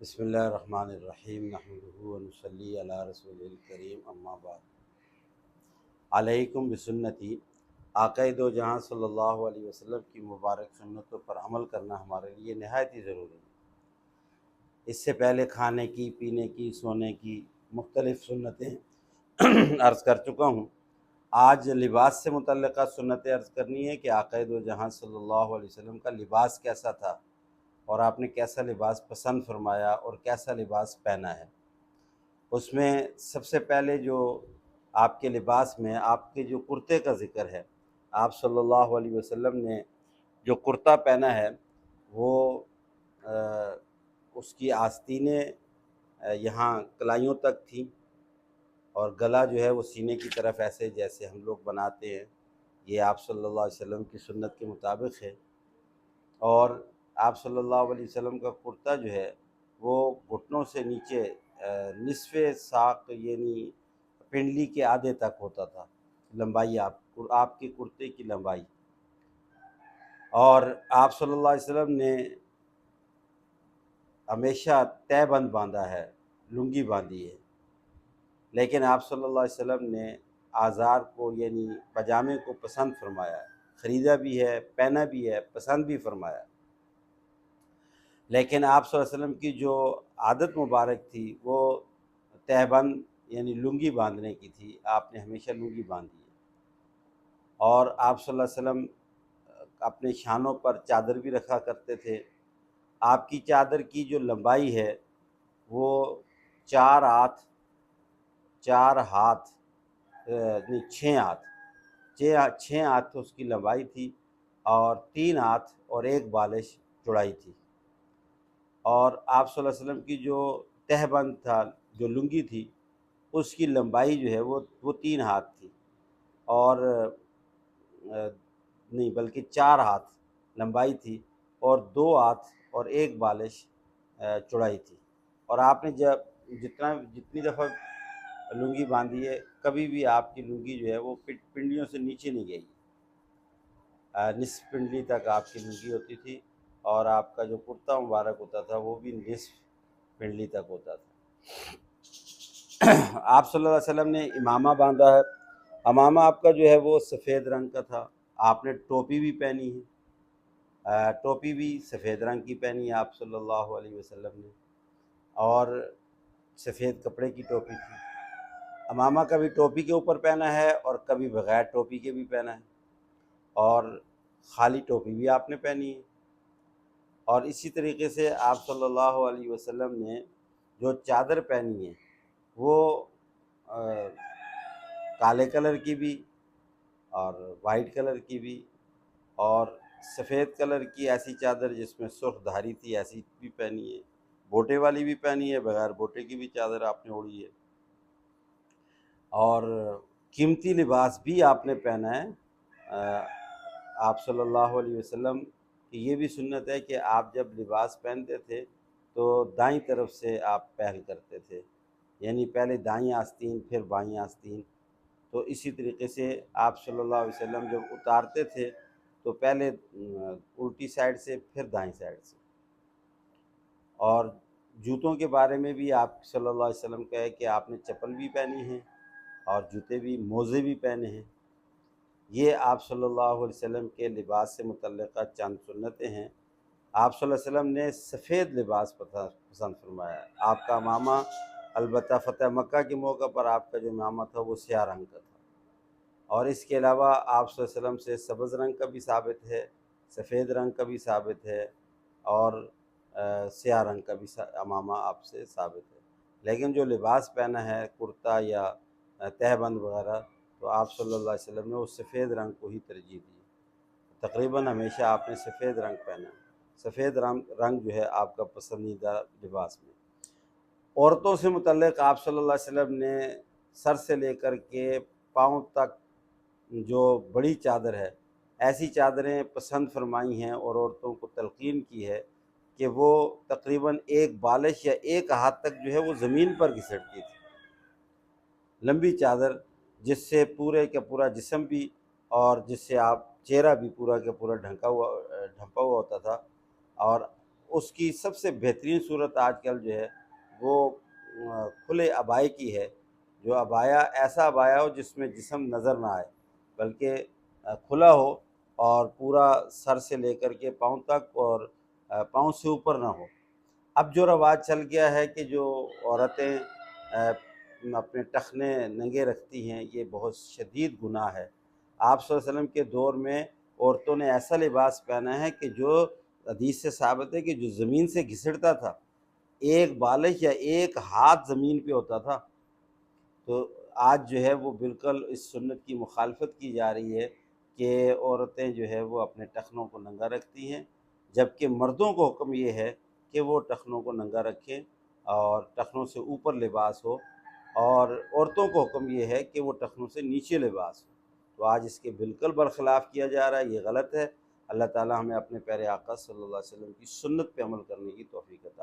بسم اللہ الرحمن الرحیم نحمدہ ونصلی علی رسول الکریم اما بعد علیکم بسنتی آقا دو جہاں صلی اللہ علیہ وسلم کی مبارک سنتوں پر عمل کرنا ہمارے لیے نہایت ہی ضروری ہے۔ اس سے پہلے کھانے کی، پینے کی، سونے کی مختلف سنتیں عرض کر چکا ہوں۔ آج لباس سے متعلقہ سنتیں عرض کرنی ہے کہ آقا دو جہاں صلی اللہ علیہ وسلم کا لباس کیسا تھا اور آپ نے کیسا لباس پسند فرمایا اور کیسا لباس پہنا ہے۔ اس میں سب سے پہلے جو آپ کے لباس میں آپ کے جو کرتے کا ذکر ہے، آپ صلی اللہ علیہ وسلم نے جو کرتا پہنا ہے وہ اس کی آستینیں یہاں کلائیوں تک تھیں اور گلا جو ہے وہ سینے کی طرف ایسے جیسے ہم لوگ بناتے ہیں، یہ آپ صلی اللہ علیہ وسلم کی سنت کے مطابق ہے۔ اور آپ صلی اللہ علیہ وسلم کا کرتا جو ہے وہ گھٹنوں سے نیچے نصف ساق یعنی پنڈلی کے آدھے تک ہوتا تھا لمبائی، آپ کے کرتے کی لمبائی۔ اور آپ صلی اللہ علیہ وسلم نے ہمیشہ تہہ بند باندھا ہے، لنگی باندھی ہے، لیکن آپ صلی اللہ علیہ وسلم نے آزار کو یعنی پجامے کو پسند فرمایا ہے، خریدا بھی ہے، پہنا بھی ہے، پسند بھی فرمایا۔ لیکن آپ صلی اللہ علیہ وسلم کی جو عادت مبارک تھی وہ تہہ بند یعنی لنگی باندھنے کی تھی، آپ نے ہمیشہ لنگی باندھی ہے۔ اور آپ صلی اللہ علیہ وسلم اپنے شانوں پر چادر بھی رکھا کرتے تھے۔ آپ کی چادر کی جو لمبائی ہے وہ 4 ہاتھ، 4 ہاتھ نہیں 6 ہاتھ، 6 ہاتھ اس کی لمبائی تھی اور 3 ہاتھ اور 1 بالش چوڑائی تھی۔ اور آپ صلی اللہ علیہ وسلم کی جو تہہ بند تھا، جو لنگی تھی، اس کی لمبائی جو ہے وہ 3 ہاتھ تھی اور نہیں بلکہ 4 ہاتھ لمبائی تھی اور 2 ہاتھ اور 1 بالش چوڑائی تھی۔ اور آپ نے جتنی دفعہ لنگی باندھی ہے، کبھی بھی آپ کی لنگی جو ہے وہ پنڈلیوں سے نیچے نہیں گئی، نصف پنڈلی تک آپ کی لنگی ہوتی تھی اور آپ کا جو کرتا مبارک ہوتا تھا وہ بھی نصف پنڈلی تک ہوتا تھا۔ آپ صلی اللہ علیہ وسلم نے امامہ باندھا ہے۔ امامہ آپ کا جو ہے وہ سفید رنگ کا تھا۔ آپ نے ٹوپی بھی پہنی ہے، ٹوپی بھی سفید رنگ کی پہنی ہے آپ صلی اللہ علیہ وسلم نے، اور سفید کپڑے کی ٹوپی تھی۔ امامہ کبھی ٹوپی کے اوپر پہنا ہے اور کبھی بغیر ٹوپی کے بھی پہنا ہے، اور خالی ٹوپی بھی آپ نے پہنی ہے۔ اور اسی طریقے سے آپ صلی اللہ علیہ وسلم نے جو چادر پہنی ہے وہ کالے کلر کی بھی اور وائٹ کلر کی بھی اور سفید کلر کی ایسی چادر جس میں سرخ دھاری تھی ایسی بھی پہنی ہے، بوٹے والی بھی پہنی ہے، بغیر بوٹے کی بھی چادر آپ نے اوڑھی ہے، اور قیمتی لباس بھی آپ نے پہنا ہے۔ آپ صلی اللہ علیہ وسلم کی یہ بھی سنت ہے کہ آپ جب لباس پہنتے تھے تو دائیں طرف سے آپ پہل کرتے تھے، یعنی پہلے دائیں آستین پھر بائیں آستین۔ تو اسی طریقے سے آپ صلی اللہ علیہ وسلم جب اتارتے تھے تو پہلے الٹی سائڈ سے پھر دائیں سائڈ سے۔ اور جوتوں کے بارے میں بھی آپ صلی اللہ علیہ وسلم کا ہے کہ آپ نے چپل بھی پہنی ہے اور جوتے بھی، موزے بھی پہنے ہیں۔ یہ آپ صلی اللہ علیہ وسلم کے لباس سے متعلقہ چند سنتیں ہیں۔ آپ صلی اللہ علیہ وسلم نے سفید لباس پسند فرمایا ہے۔ آپ کا امامہ البتہ فتح مکہ کے موقع پر آپ کا جو امامہ تھا وہ سیاہ رنگ کا تھا، اور اس کے علاوہ آپ صلی اللہ علیہ وسلم سے سبز رنگ کا بھی ثابت ہے، سفید رنگ کا بھی ثابت ہے، اور سیاہ رنگ کا بھی امامہ آپ سے ثابت ہے۔ لیکن جو لباس پہنا ہے کرتا یا تہہ بند وغیرہ، تو آپ صلی اللہ علیہ وسلم نے وہ سفید رنگ کو ہی ترجیح دی۔ تقریباً ہمیشہ آپ نے سفید رنگ پہنا ہے۔ سفید رنگ جو ہے آپ کا پسندیدہ لباس میں۔ عورتوں سے متعلق آپ صلی اللہ علیہ وسلم نے سر سے لے کر کے پاؤں تک جو بڑی چادر ہے، ایسی چادریں پسند فرمائی ہیں اور عورتوں کو تلقین کی ہے کہ وہ تقریباً 1 بالش یا 1 ہاتھ تک جو ہے وہ زمین پر گھسٹتی تھی، لمبی چادر جس سے پورے کا پورا جسم بھی اور جس سے آپ چہرہ بھی پورا کا پورا ڈھنپا ہوا ہوتا تھا، اور اس کی سب سے بہترین صورت آج کل جو ہے وہ کھلے ابائے کی ہے، جو ابایا ایسا ابایا ہو جس میں جسم نظر نہ آئے، بلکہ کھلا ہو اور پورا سر سے لے کر کے پاؤں تک، اور پاؤں سے اوپر نہ ہو۔ اب جو رواج چل گیا ہے کہ جو عورتیں اپنے ٹخنے ننگے رکھتی ہیں، یہ بہت شدید گناہ ہے۔ آپ صلی اللہ علیہ وسلم کے دور میں عورتوں نے ایسا لباس پہنا ہے کہ جو حدیث سے ثابت ہے کہ جو زمین سے گھسڑتا تھا، ایک بالش یا ایک ہاتھ زمین پہ ہوتا تھا۔ تو آج جو ہے وہ بالکل اس سنت کی مخالفت کی جا رہی ہے کہ عورتیں جو ہے وہ اپنے ٹخنوں کو ننگا رکھتی ہیں، جبکہ مردوں کو حکم یہ ہے کہ وہ ٹخنوں کو ننگا رکھیں اور ٹخنوں سے اوپر لباس ہو، اور عورتوں کو حکم یہ ہے کہ وہ ٹخنوں سے نیچے لباس ہو۔ تو آج اس کے بالکل برخلاف کیا جا رہا ہے، یہ غلط ہے۔ اللہ تعالی ہمیں اپنے پیارے آقا صلی اللہ علیہ وسلم کی سنت پہ عمل کرنے کی توفیق عطا